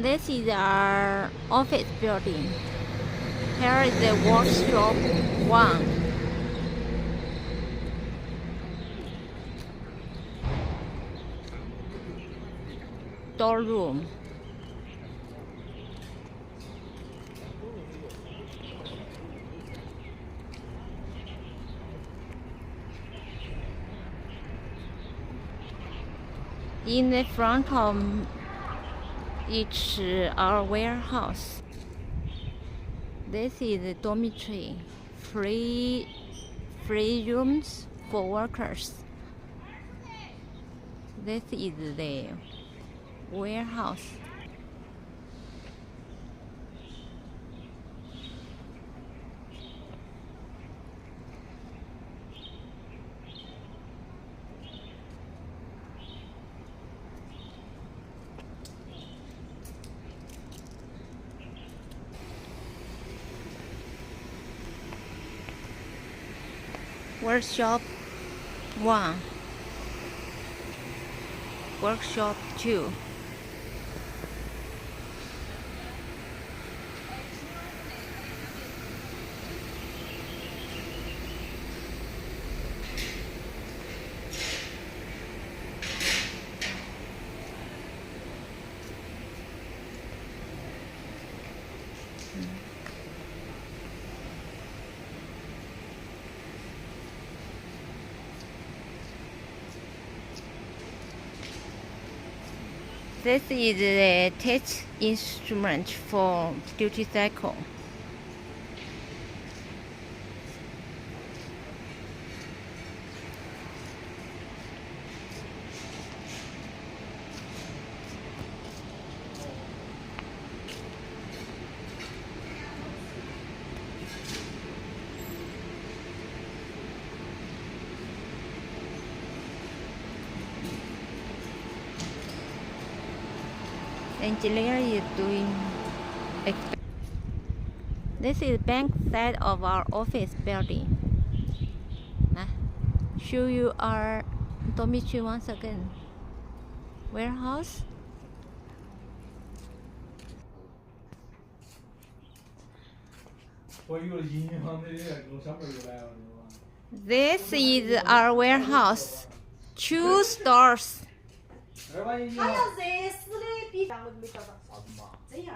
This is our office building. Here is the workshop 1. Storeroom. In the front of each our warehouse. This is the dormitory, free rooms for workers. This is the warehouse. Workshop 1, Workshop 2. This is the test instrument for duty cycle. Engineer is doing. This is back side of our office building. Show you our dormitory once again. Warehouse. This is our warehouse. 2 stores. 他要热死的比咱们没晓得啥子嘛，这样。